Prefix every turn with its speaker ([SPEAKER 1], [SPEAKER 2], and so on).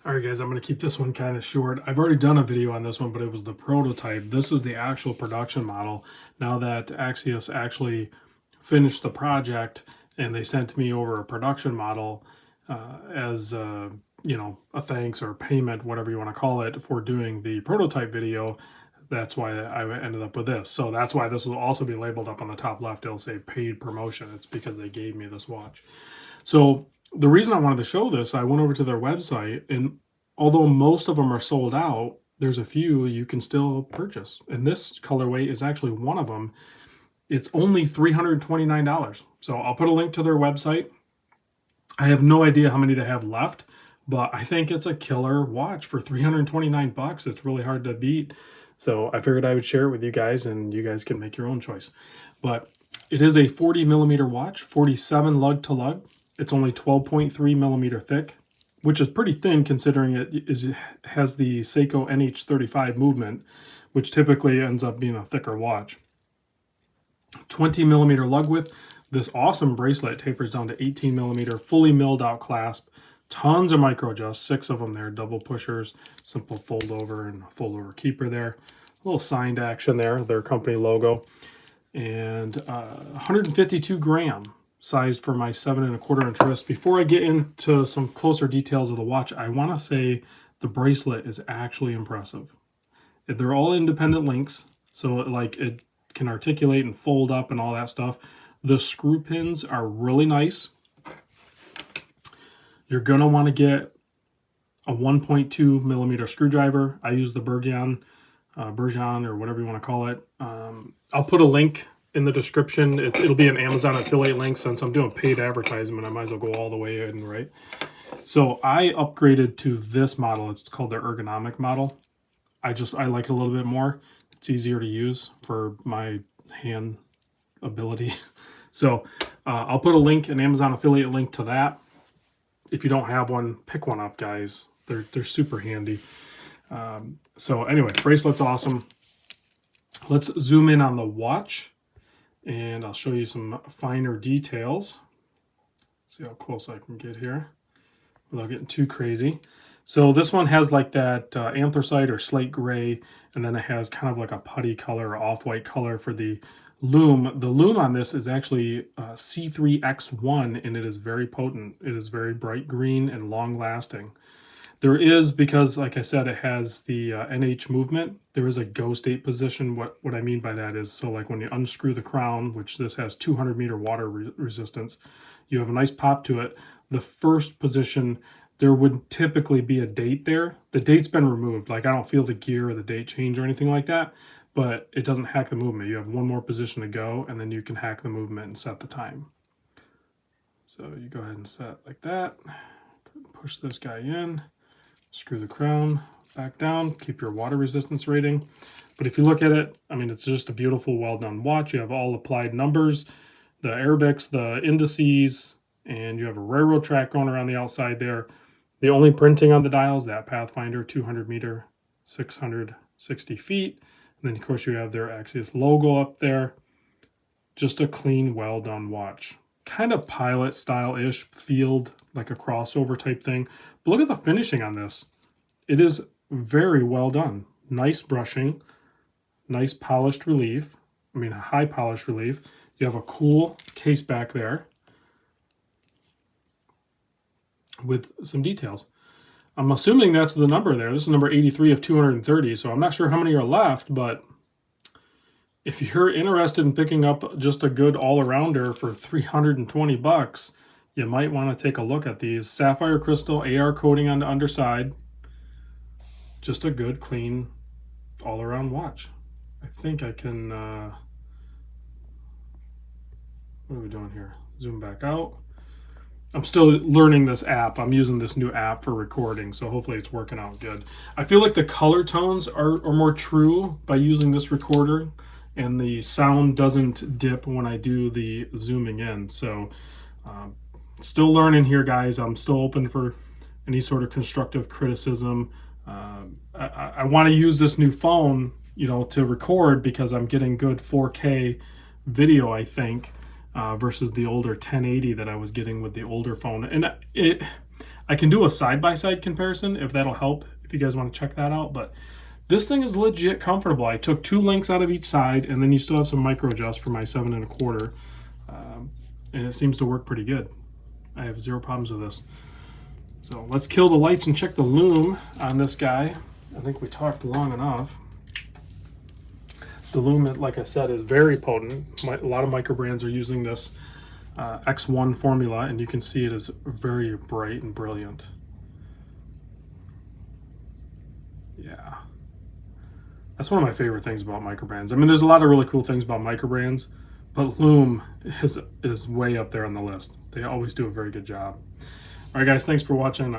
[SPEAKER 1] All right, guys, I'm going to keep this one kind of short. I've already done a video on this one, but it was the prototype. This is the actual production model. Now that Axios actually finished the project and they sent me over a production model as you know, a thanks or payment, whatever you want to call it, for doing the prototype video. That's why I ended up with this. So that's why this will also be labeled up on the top left. It'll say paid promotion. It's because they gave me this watch. So the reason I wanted to show this, I went over to their website, and although most of them are sold out, there's a few you can still purchase. And this colorway is actually one of them. It's only $329. So I'll put a link to their website. I have no idea how many they have left, but I think it's a killer watch for 329 bucks. It's really hard to beat. So I figured I would share it with you guys, and you guys can make your own choice. But it is a 40 millimeter watch, 47 lug to lug. It's only 12.3 millimeter thick, which is pretty thin considering it has the Seiko NH35 movement, which typically ends up being a thicker watch. 20 millimeter lug width. This awesome bracelet tapers down to 18 millimeter, fully milled out clasp. Tons of micro adjusts, 6 of them there, double pushers, simple fold over and fold over keeper there. A little signed action there, their company logo. And 152 gram, sized for my 7 1/4 inch wrist. Before I get into some closer details of the watch, I want to say the bracelet is actually impressive. They're all independent links, so it can articulate and fold up and all that stuff. The screw pins are really nice. You're going to want to get a 1.2 millimeter screwdriver. I use the Bergeon or whatever you want to call it. I'll put a link in the description. It'll be an Amazon affiliate link. Since I'm doing paid advertisement, I might as well go all the way in, right? So I upgraded to this model. It's called the ergonomic model. I like it a little bit more. It's easier to use for my hand ability. So I'll put a link, an Amazon affiliate link to that. If you don't have one, pick one up, guys. They're super handy. So anyway, bracelet's awesome. Let's zoom in on the watch, and I'll show you some finer details. See how close I can get here without getting too crazy. So this one has like that anthracite or slate gray, and then it has kind of like a putty color or off-white color for the lume. The lume on this is actually C3X1, and it is very potent. It is very bright green and long-lasting. There is, because like I said, it has the NH movement, there is a ghost date position. What I mean by that is, so like when you unscrew the crown, which this has 200 meter water resistance, you have a nice pop to it. The first position, there would typically be a date there. The date's been removed. Like, I don't feel the gear or the date change or anything like that, but it doesn't hack the movement. You have one more position to go, and then you can hack the movement and set the time. So you go ahead and set like that. Push this guy in. Screw the crown back down, keep your water resistance rating. But if you look at it, I mean, it's just a beautiful, well-done watch. You have all applied numbers, the Arabics, the indices, and you have a railroad track going around the outside there. The only printing on the dials, that Pathfinder, 200 meter, 660 feet. And then, of course, you have their Axios logo up there. Just a clean, well-done watch. Kind of pilot style-ish, field, like a crossover type thing. But look at the finishing on this. It is very well done. Nice brushing, nice polished relief. I mean, high polished relief. You have a cool case back there with some details. I'm assuming that's the number there. This is number 83 of 230, so I'm not sure how many are left, but if you're interested in picking up just a good all-arounder for 320 bucks, you might want to take a look at these. Sapphire crystal, AR coating on the underside. Just a good, clean, all-around watch. I think I can, what are we doing here? Zoom back out. I'm still learning this app. I'm using this new app for recording, so hopefully it's working out good. I feel like the color tones are more true by using this recorder, and the sound doesn't dip when I do the zooming in. So still learning here, guys. I'm still open for any sort of constructive criticism. I want to use this new phone, you know, to record, because I'm getting good 4K video, I think, versus the older 1080 that I was getting with the older phone. And I can do a side-by-side comparison if that'll help, if you guys want to check that out. But this thing is legit comfortable. I took 2 links out of each side, and then you still have some micro adjust for my 7 1/4, and it seems to work pretty good. I have 0 problems with this. So let's kill the lights and check the loom on this guy. I think we talked long enough. The loom, like I said, is very potent. A lot of micro brands are using this X1 formula, and you can see it is very bright and brilliant. Yeah. That's one of my favorite things about micro brands. I mean, there's a lot of really cool things about micro brands, but loom is way up there on the list. They always do a very good job. All right, guys, thanks for watching.